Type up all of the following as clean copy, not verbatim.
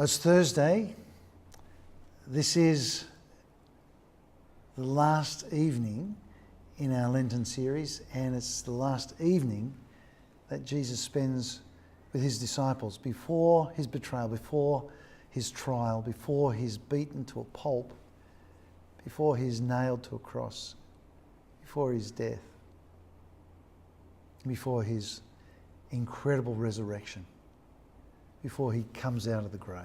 It's Thursday. This is the last evening in our Lenten series, and it's the last evening that Jesus spends with his disciples before his betrayal, before his trial, before he's beaten to a pulp, before he's nailed to a cross, before his death, before his incredible resurrection, before he comes out of the grave.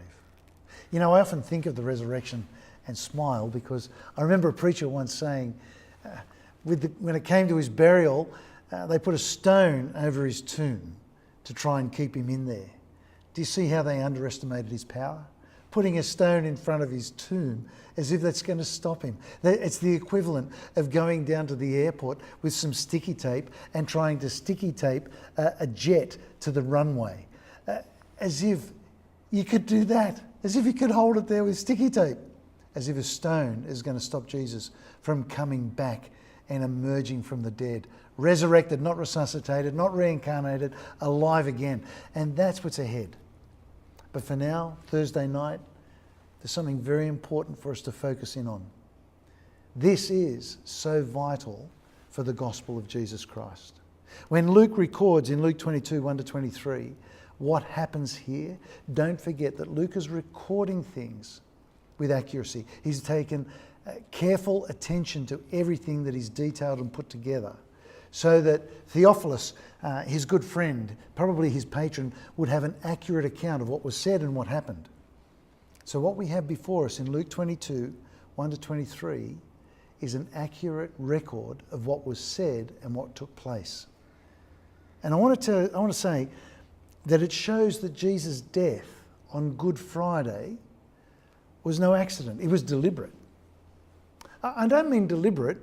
You know, I often think of the resurrection and smile because I remember a preacher once saying, when it came to his burial, they put a stone over his tomb to try and keep him in there. Do you see how they underestimated his power? Putting a stone in front of his tomb as if that's going to stop him. It's the equivalent of going down to the airport with some sticky tape and trying to sticky tape a jet to the runway. As if you could do that. As if you could hold it there with sticky tape. As if a stone is going to stop Jesus from coming back and emerging from the dead. Resurrected, not resuscitated, not reincarnated, alive again. And that's what's ahead. But for now, Thursday night, there's something very important for us to focus in on. This is so vital for the gospel of Jesus Christ. When Luke records in Luke 22, 1-23, what happens here, don't forget that Luke is recording things with accuracy. He's taken careful attention to everything that he's detailed and put together, so that Theophilus, his good friend, probably his patron, would have an accurate account of what was said and what happened. So what we have before us in Luke 22, 1-23, is an accurate record of what was said and what took place. And I want to say that it shows that Jesus' death on Good Friday was no accident. It was deliberate. I don't mean deliberate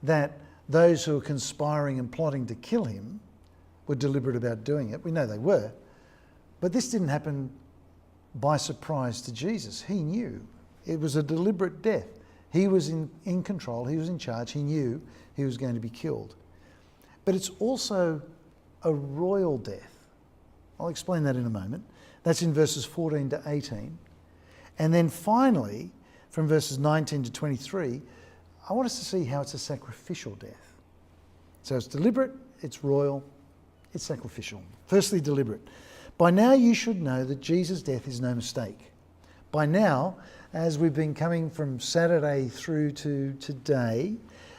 that those who were conspiring and plotting to kill him were deliberate about doing it. We know they were. But this didn't happen by surprise to Jesus. He knew. It was a deliberate death. He was in control. He was in charge. He knew he was going to be killed. But it's also a royal death. I'll explain that in a moment. That's in verses 14-18. And then finally, from verses 19-23, I want us to see how it's a sacrificial death. So it's deliberate, it's royal, it's sacrificial. Firstly, deliberate. By now you should know that Jesus' death is no mistake. By now, as we've been coming from Saturday through to today,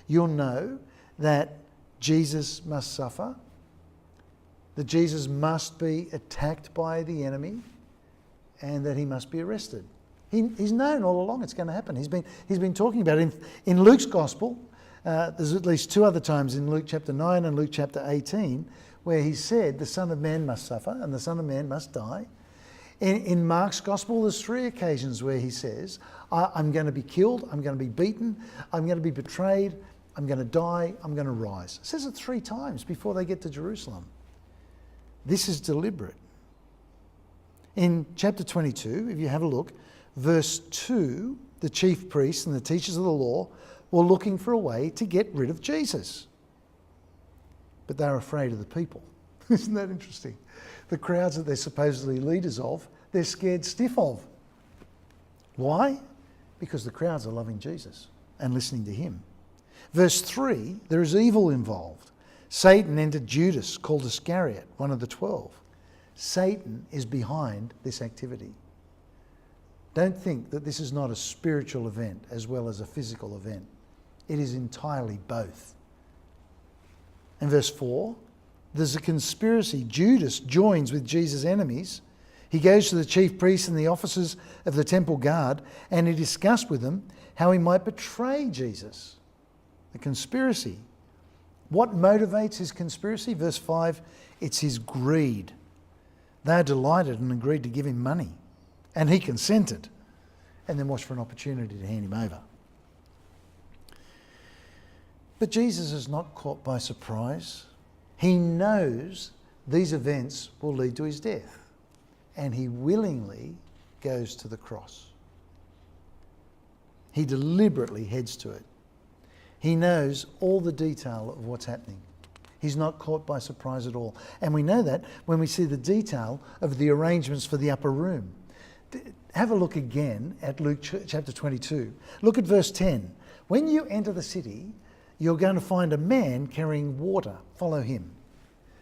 you'll know that Jesus must suffer, that Jesus must be attacked by the enemy, and that he must be arrested. He's known all along it's going to happen. He's been talking about it. In Luke's Gospel, there's at least two other times in Luke chapter 9 and Luke chapter 18 where he said the Son of Man must suffer and the Son of Man must die. In Mark's Gospel, there's three occasions where he says, I'm going to be killed, I'm going to be beaten, I'm going to be betrayed, I'm going to die, I'm going to rise. It says it three times before they get to Jerusalem. This is deliberate. In chapter 22, if you have a look, verse 2, the chief priests and the teachers of the law were looking for a way to get rid of Jesus. But they were afraid of the people. Isn't that interesting? The crowds that they're supposedly leaders of, they're scared stiff of. Why? Because the crowds are loving Jesus and listening to him. Verse 3, there is evil involved. Satan entered Judas, called Iscariot, one of the 12. Satan is behind this activity. Don't think that this is not a spiritual event as well as a physical event. It is entirely both. In verse 4, there's a conspiracy. Judas joins with Jesus' enemies. He goes to the chief priests and the officers of the temple guard, and he discussed with them how he might betray Jesus. A conspiracy. What motivates his conspiracy? Verse 5, it's his greed. They are delighted and agreed to give him money. And he consented, and then watched for an opportunity to hand him over. But Jesus is not caught by surprise. He knows these events will lead to his death, and he willingly goes to the cross. He deliberately heads to it. He knows all the detail of what's happening. He's not caught by surprise at all. And we know that when we see the detail of the arrangements for the upper room. Have a look again at Luke chapter 22. Look at verse 10. When you enter the city, you're going to find a man carrying water. Follow him.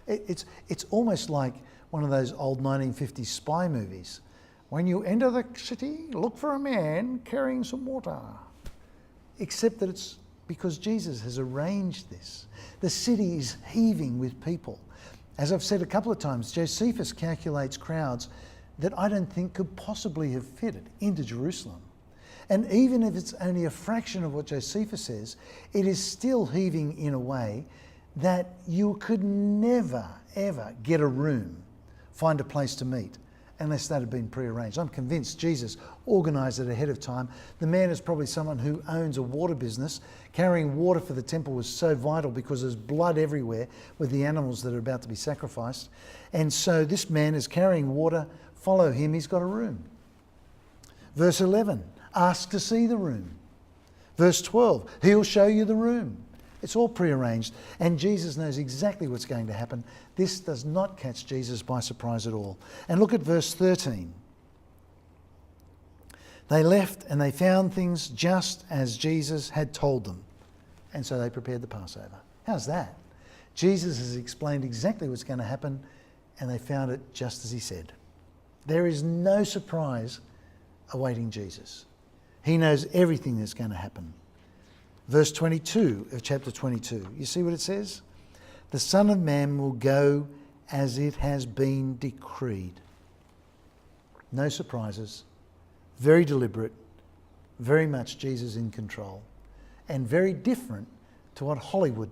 It's almost like one of those old 1950s spy movies. When you enter the city, look for a man carrying some water. Except that it's because Jesus has arranged this. The city is heaving with people. As I've said a couple of times, Josephus calculates crowds that I don't think could possibly have fitted into Jerusalem. And even if it's only a fraction of what Josephus says, it is still heaving in a way that you could never, ever get a room, find a place to meet, unless that had been prearranged. I'm convinced Jesus organised it ahead of time. The man is probably someone who owns a water business. Carrying water for the temple was so vital because there's blood everywhere with the animals that are about to be sacrificed. And so this man is carrying water. Follow him, he's got a room. Verse 11, ask to see the room. Verse 12, he'll show you the room. It's all prearranged, and Jesus knows exactly what's going to happen. This does not catch Jesus by surprise at all. And look at verse 13. They left and they found things just as Jesus had told them, and so they prepared the Passover. How's that? Jesus has explained exactly what's going to happen, and they found it just as he said. There is no surprise awaiting Jesus. He knows everything that's going to happen. Verse 22 of chapter 22. You see what it says? The Son of Man will go as it has been decreed. No surprises. Very deliberate. Very much Jesus in control. And very different to what Hollywood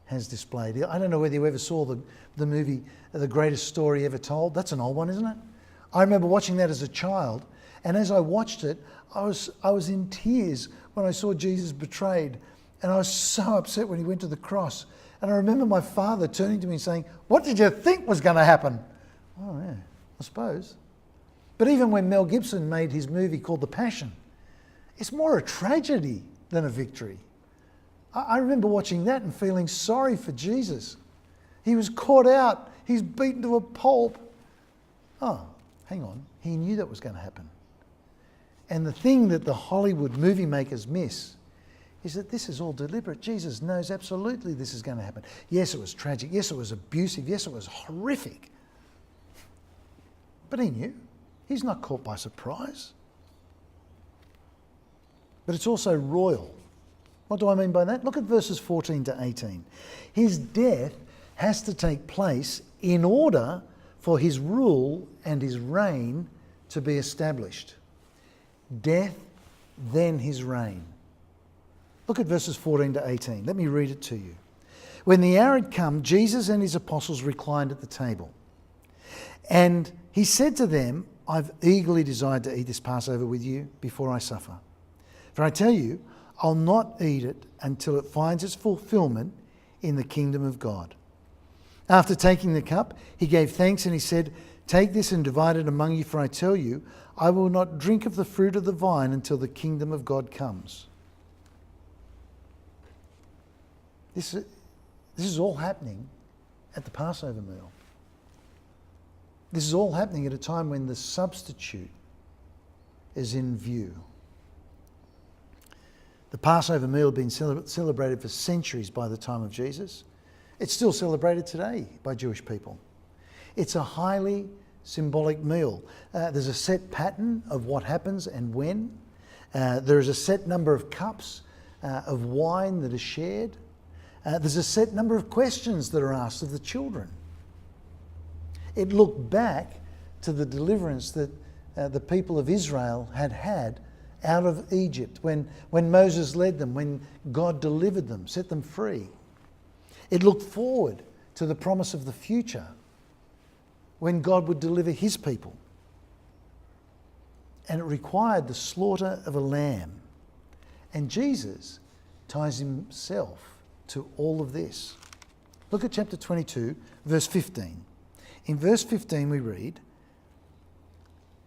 has displayed. I don't know whether you ever saw the movie The Greatest Story Ever Told. That's an old one, isn't it? I remember watching that as a child. And as I watched it, I was in tears when I saw Jesus betrayed. And I was so upset when he went to the cross. And I remember my father turning to me and saying, "What did you think was going to happen?" Oh, yeah, I suppose. But even when Mel Gibson made his movie called The Passion, it's more a tragedy than a victory. I remember watching that and feeling sorry for Jesus. He was caught out. He's beaten to a pulp. Oh, hang on. He knew that was going to happen. And the thing that the Hollywood movie makers miss is that this is all deliberate. Jesus knows absolutely this is going to happen. Yes, it was tragic. Yes, it was abusive. Yes, it was horrific. But he knew. He's not caught by surprise. But it's also royal. What do I mean by that? Look at verses 14 to 18. His death has to take place in order for his rule and his reign to be established. Death, then his reign. Look at verses 14 to 18. Let me read it to you. When the hour had come, Jesus and his apostles reclined at the table. And he said to them, "I've eagerly desired to eat this Passover with you before I suffer. For I tell you, I'll not eat it until it finds its fulfillment in the kingdom of God." After taking the cup, he gave thanks and he said, "Take this and divide it among you, for I tell you, I will not drink of the fruit of the vine until the kingdom of God comes." This is all happening at the Passover meal. This is all happening at a time when the substitute is in view. The Passover meal had been celebrated for centuries by the time of Jesus. It's still celebrated today by Jewish people. It's a highly symbolic meal. There's a set pattern of what happens and when. There is a set number of cups of wine that are shared. There's a set number of questions that are asked of the children. It looked back to the deliverance that the people of Israel had out of Egypt when Moses led them, when God delivered them, set them free. It looked forward to the promise of the future when God would deliver his people. And it required the slaughter of a lamb. And Jesus ties himself to all of this. Look at chapter 22, verse 15. In verse 15 we read,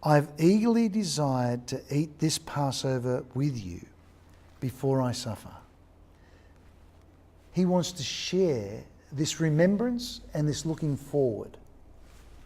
"I've eagerly desired to eat this Passover with you before I suffer." He wants to share this remembrance and this looking forward,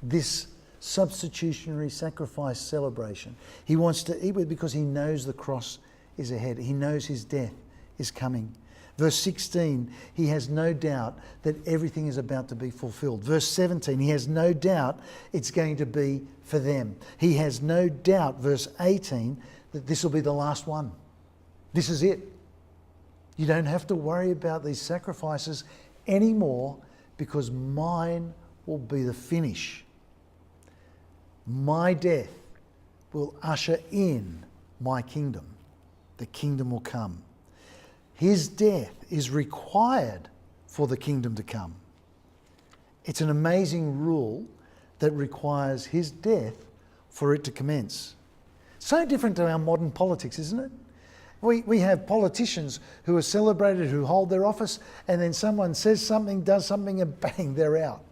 this substitutionary sacrifice celebration. He wants to eat with because he knows the cross is ahead. He knows his death is coming. Verse 16, he has no doubt that everything is about to be fulfilled. Verse 17, he has no doubt it's going to be for them. He has no doubt, verse 18, that this will be the last one. This is it. You don't have to worry about these sacrifices anymore because mine will be the finish. My death will usher in my kingdom. The kingdom will come. His death is required for the kingdom to come. It's an amazing rule that requires his death for it to commence. So different to our modern politics, isn't it? We have politicians who are celebrated, who hold their office, and then someone says something, does something, and bang, they're out.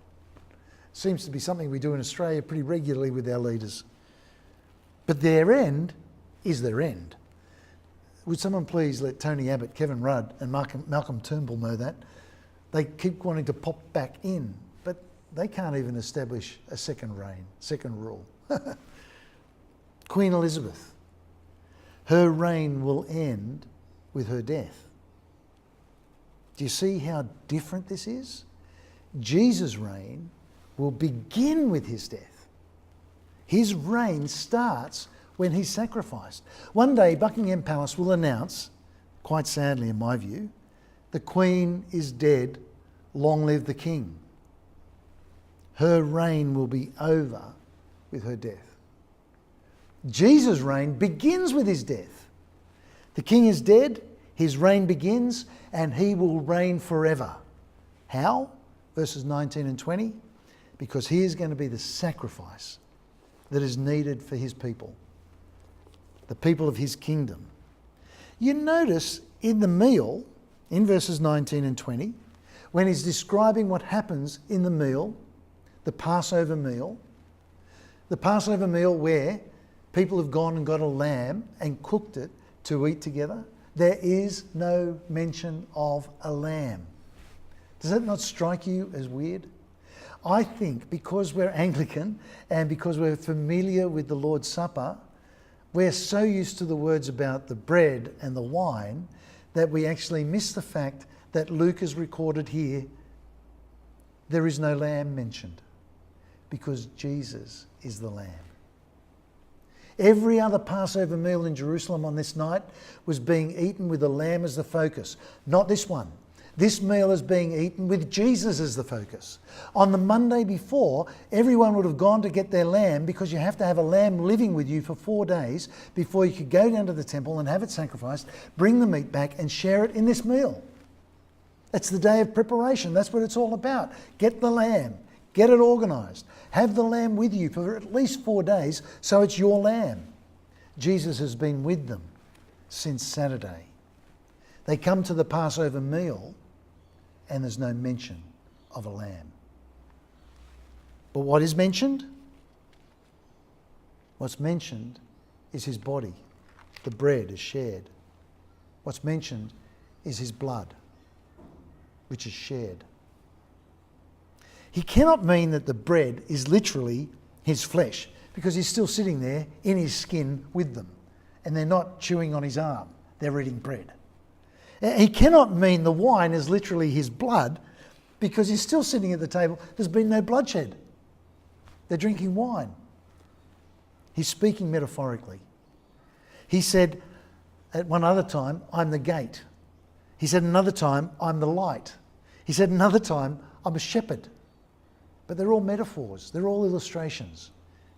Seems to be something we do in Australia pretty regularly with our leaders. But their end is their end. Would someone please let Tony Abbott, Kevin Rudd and Malcolm Turnbull know that? They keep wanting to pop back in, but they can't even establish a second reign, second rule. Queen Elizabeth, her reign will end with her death. Do you see how different this is? Jesus' reign will begin with his death. His reign starts when he's sacrificed. One day, Buckingham Palace will announce, quite sadly in my view, the Queen is dead, long live the King. Her reign will be over with her death. Jesus' reign begins with his death. The King is dead, his reign begins, and he will reign forever. How? Verses 19 and 20. Because he is going to be the sacrifice that is needed for his people, the people of his kingdom. You notice in the meal, in verses 19 and 20, when he's describing what happens in the meal, the Passover meal where people have gone and got a lamb and cooked it to eat together, there is no mention of a lamb. Does that not strike you as weird? I think because we're Anglican and because we're familiar with the Lord's Supper, we're so used to the words about the bread and the wine that we actually miss the fact that Luke has recorded here there is no lamb mentioned because Jesus is the lamb. Every other Passover meal in Jerusalem on this night was being eaten with the lamb as the focus, not this one. This meal is being eaten with Jesus as the focus. On the Monday before, everyone would have gone to get their lamb because you have to have a lamb living with you for 4 days before you could go down to the temple and have it sacrificed, bring the meat back and share it in this meal. It's the day of preparation. That's what it's all about. Get the lamb. Get it organised. Have the lamb with you for at least 4 days so it's your lamb. Jesus has been with them since Saturday. They come to the Passover meal and there's no mention of a lamb. But what is mentioned? What's mentioned is his body. The bread is shared. What's mentioned is his blood, which is shared. He cannot mean that the bread is literally his flesh because he's still sitting there in his skin with them and they're not chewing on his arm. They're eating bread. He cannot mean the wine is literally his blood because he's still sitting at the table. There's been no bloodshed. They're drinking wine. He's speaking metaphorically. He said at one other time, I'm the gate. He said another time, I'm the light. He said another time, I'm a shepherd. But they're all metaphors. They're all illustrations.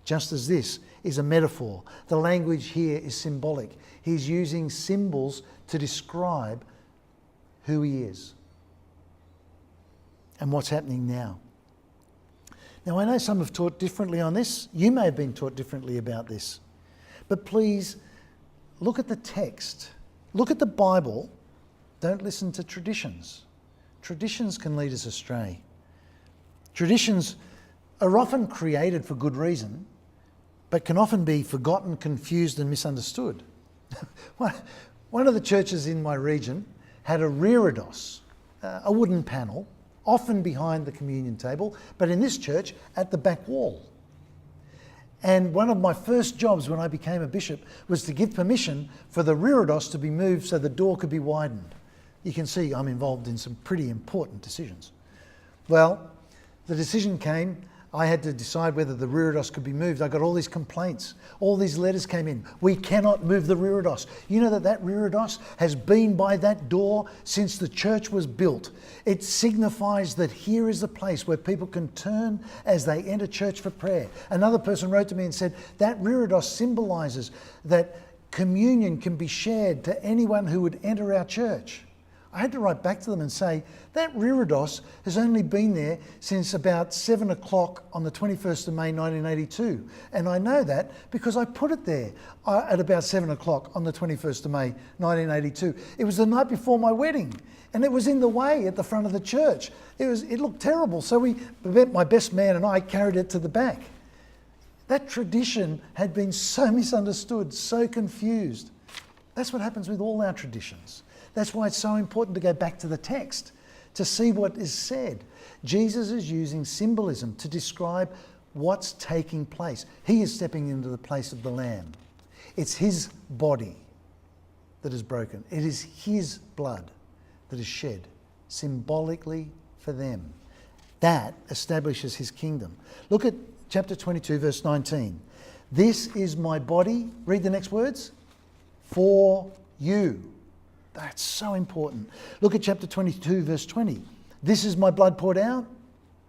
Just as this is a metaphor. The language here is symbolic. He's using symbols to describe who he is and what's happening now. Now, I know some have taught differently on this. You may have been taught differently about this. But please, look at the text. Look at the Bible. Don't listen to traditions. Traditions can lead us astray. Traditions are often created for good reason, but can often be forgotten, confused and misunderstood. One of the churches in my region had a reredos, a wooden panel, often behind the communion table, but in this church at the back wall. And one of my first jobs when I became a bishop was to give permission for the reredos to be moved so the door could be widened. You can see I'm involved in some pretty important decisions. Well, the decision came, I had to decide whether the reredos could be moved. I got all these complaints. All these letters came in. We cannot move the reredos. You know that reredos has been by that door since the church was built. It signifies that here is the place where people can turn as they enter church for prayer. Another person wrote to me and said, that reredos symbolises that communion can be shared to anyone who would enter our church. I had to write back to them and say, that reredos has only been there since about 7 o'clock on the 21st of May 1982. And I know that because I put it there at about 7 o'clock on the 21st of May 1982. It was the night before my wedding and it was in the way at the front of the church. It looked terrible. So my best man and I carried it to the back. That tradition had been so misunderstood, so confused. That's what happens with all our traditions. That's why it's so important to go back to the text, to see what is said. Jesus is using symbolism to describe what's taking place. He is stepping into the place of the Lamb. It's his body that is broken. It is his blood that is shed symbolically for them. That establishes his kingdom. Look at chapter 22, verse 19. This is my body, read the next words, for you. That's so important. Look at chapter 22, verse 20. This is my blood poured out.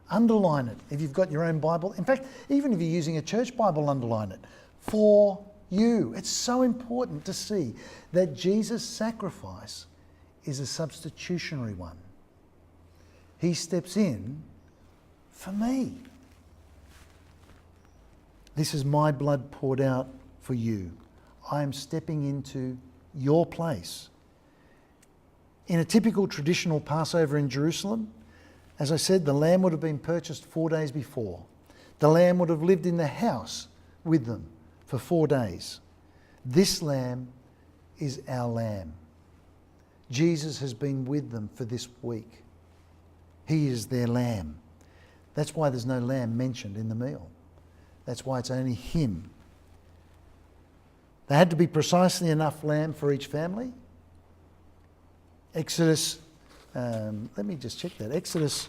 Underline it if you've got your own Bible. In fact, even if you're using a church Bible, underline it. For you. It's so important to see that Jesus' sacrifice is a substitutionary one. He steps in for me. This is my blood poured out for you. I am stepping into your place. In a typical traditional Passover in Jerusalem, as I said, the lamb would have been purchased 4 days before. The lamb would have lived in the house with them for 4 days. This lamb is our lamb. Jesus has been with them for this week. He is their lamb. That's why there's no lamb mentioned in the meal. That's why it's only him. There had to be precisely enough lamb for each family. Exodus, let me just check that. Exodus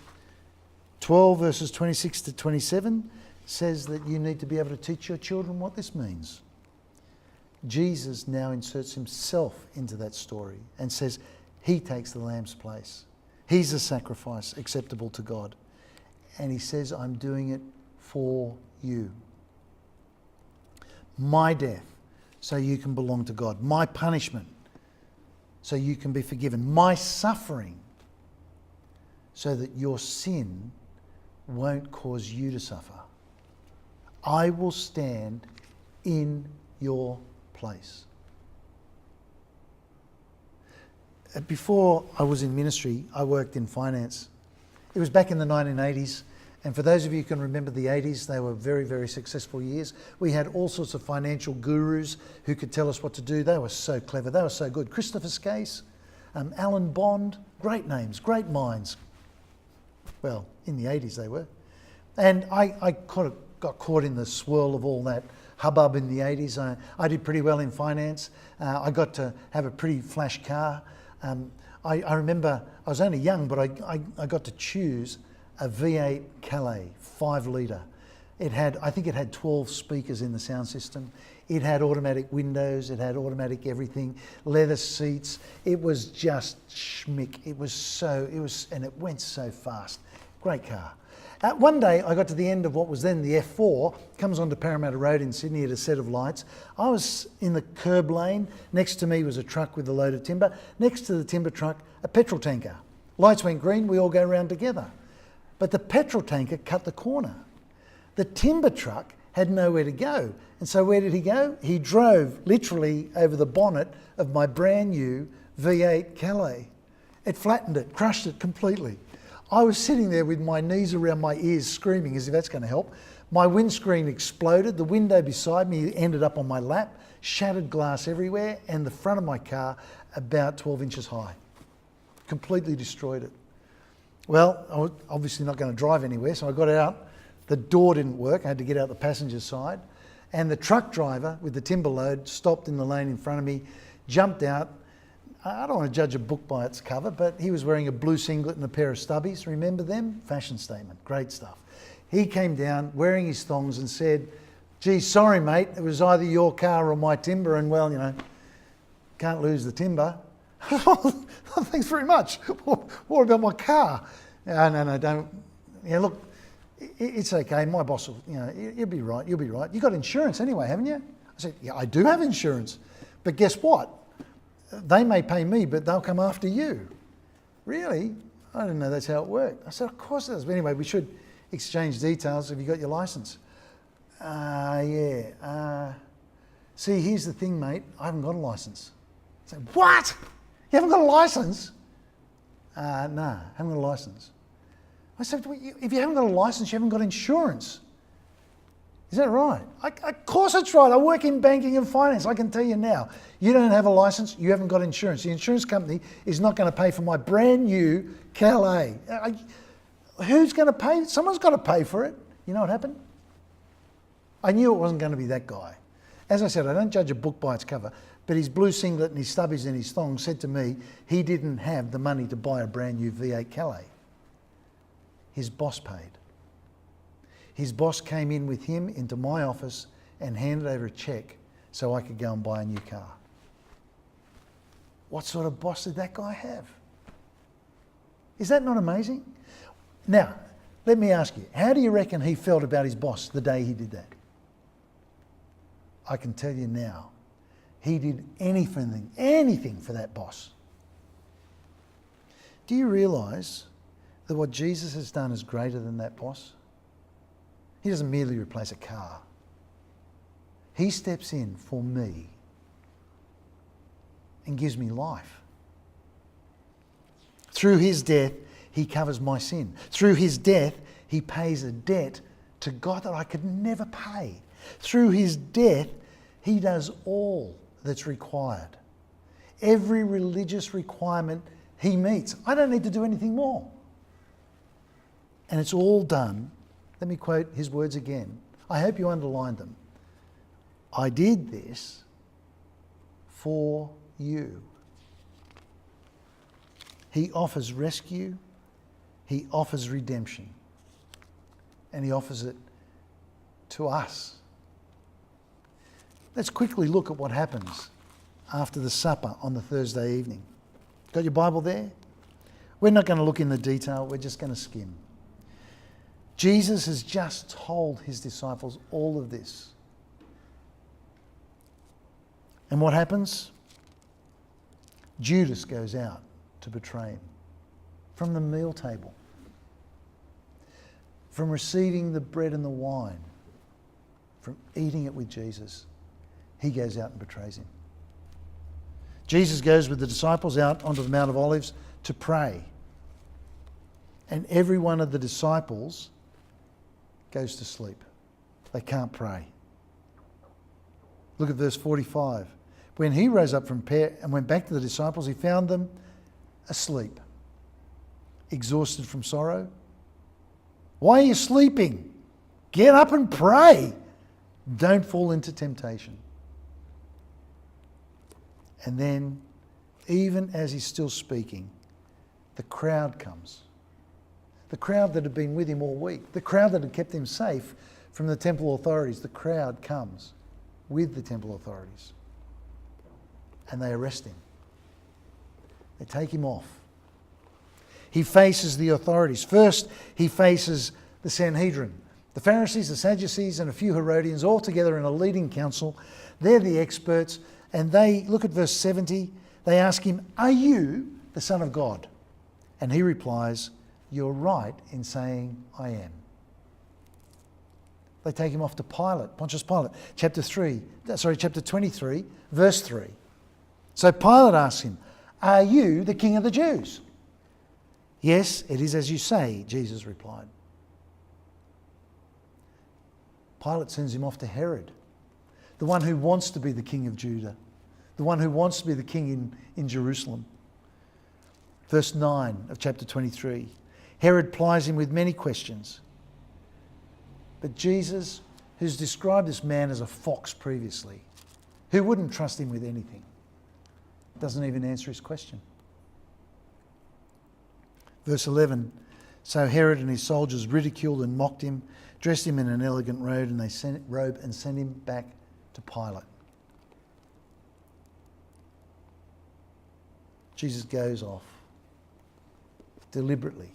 12 verses 26 to 27 says that you need to be able to teach your children what this means. Jesus now inserts himself into that story and says he takes the lamb's place. He's a sacrifice acceptable to God. And he says, I'm doing it for you. My death, so you can belong to God. My punishment, so you can be forgiven. My suffering, so that your sin won't cause you to suffer. I will stand in your place. Before I was in ministry, I worked in finance. It was back in the 1980s. And for those of you who can remember the 80s, they were very, very successful years. We had all sorts of financial gurus who could tell us what to do. They were so clever. They were so good. Christopher Skase, Alan Bond, great names, great minds. Well, in the 80s they were. And I kind of got caught in the swirl of all that hubbub in the 80s. I did pretty well in finance. I got to have a pretty flash car. I remember, I was only young, but I got to choose a V8 Calais 5 litre. I think it had 12 speakers in the sound system. It had automatic windows, it had automatic everything, leather seats. It was just schmick. And it went so fast. Great car. One day I got to the end of what was then the F4, comes onto Parramatta Road in Sydney at a set of lights. I was in the curb lane. Next to me was a truck with a load of timber. Next to the timber truck, a petrol tanker. Lights went green, we all go round together. But the petrol tanker cut the corner. The timber truck had nowhere to go. And so where did he go? He drove literally over the bonnet of my brand new V8 Calais. It flattened it, crushed it completely. I was sitting there with my knees around my ears screaming as if that's going to help. My windscreen exploded. The window beside me ended up on my lap, shattered glass everywhere, and the front of my car about 12 inches high. Completely destroyed it. Well, I was obviously not going to drive anywhere, so I got out. The door didn't work. I had to get out the passenger side. And the truck driver with the timber load stopped in the lane in front of me, jumped out. I don't want to judge a book by its cover, but he was wearing a blue singlet and a pair of stubbies. Remember them? Fashion statement. Great stuff. He came down wearing his thongs and said, "Gee, sorry, mate. It was either your car or my timber, and well, can't lose the timber." Thanks very much. What about my car? No, don't. Look, it's okay. My boss will, you'll be right. You'll be right. You got insurance anyway, haven't you? I said, yeah, I do have insurance. But guess what? They may pay me, but they'll come after you. Really? I didn't know that's how it worked. I said, of course it does. But anyway, we should exchange details. Have you got your license? Yeah. See, here's the thing, mate. I haven't got a license. I said, what? You haven't got a license? No, I haven't got a license. I said, well, if you haven't got a license, you haven't got insurance. Is that right? Of course it's right. I work in banking and finance. I can tell you now. You don't have a license, you haven't got insurance. The insurance company is not going to pay for my brand new Calais. Who's going to pay? Someone's got to pay for it. You know what happened? I knew it wasn't going to be that guy. As I said, I don't judge a book by its cover, but his blue singlet and his stubbies and his thongs said to me he didn't have the money to buy a brand new V8 Calais. His boss paid. His boss came in with him into my office and handed over a cheque so I could go and buy a new car. What sort of boss did that guy have? Is that not amazing? Now, let me ask you, how do you reckon he felt about his boss the day he did that? I can tell you now, he did anything for that boss. Do you realise that what Jesus has done is greater than that boss? He doesn't merely replace a car. He steps in for me and gives me life. Through his death, he covers my sin. Through his death, he pays a debt to God that I could never pay. Through his death, he does all that's required. Every religious requirement he meets. I don't need to do anything more. And it's all done. Let me quote his words again. I hope you underlined them. I did this for you. He offers rescue, he offers redemption, and he offers it to us. Let's quickly look at what happens after the supper on the Thursday evening. Got your Bible there? We're not going to look in the detail, we're just going to skim. Jesus has just told his disciples all of this. And what happens? Judas goes out to betray him from the meal table, from receiving the bread and the wine, from eating it with Jesus. He goes out and betrays him. Jesus goes with the disciples out onto the Mount of Olives to pray. And every one of the disciples goes to sleep. They can't pray. Look at verse 45. When he rose up from prayer and went back to the disciples, he found them asleep, exhausted from sorrow. Why are you sleeping? Get up and pray. Don't fall into temptation. And then, even as he's still speaking, the crowd comes. The crowd that had been with him all week, the crowd that had kept him safe from the temple authorities, the crowd comes with the temple authorities. And they arrest him. They take him off. He faces the authorities. First, he faces the Sanhedrin. The Pharisees, the Sadducees, and a few Herodians all together in a leading council. They're the experts. And they, look at verse 70, they ask him, "Are you the Son of God?" And he replies, "You're right in saying I am." They take him off to Pilate, Pontius Pilate, chapter 23, verse 3. So Pilate asks him, "Are you the King of the Jews?" "Yes, it is as you say," Jesus replied. Pilate sends him off to Herod, the one who wants to be the king of Judah, the one who wants to be the king in Jerusalem. Verse 9 of chapter 23. Herod plies him with many questions. But Jesus who's described this man as a fox previously, who wouldn't trust him with anything, doesn't even answer his question. Verse 11, so Herod and his soldiers ridiculed and mocked him, dressed him in an elegant robe, and sent him back to Pilate. Jesus goes off deliberately.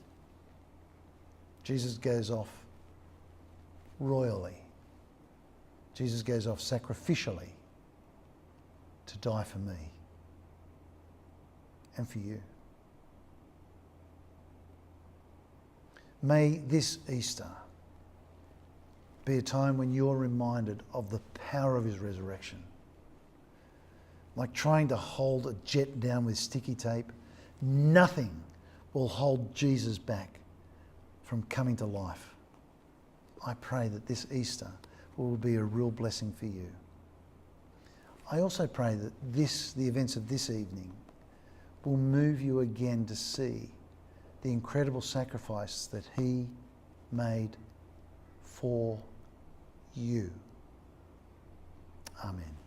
Jesus goes off royally. Jesus goes off sacrificially to die for me and for you. May this Easter be a time when you're reminded of the power of his resurrection. Like trying to hold a jet down with sticky tape, nothing will hold Jesus back from coming to life. I pray that this Easter will be a real blessing for you. I also pray that the events of this evening will move you again to see the incredible sacrifice that he made for you. Amen.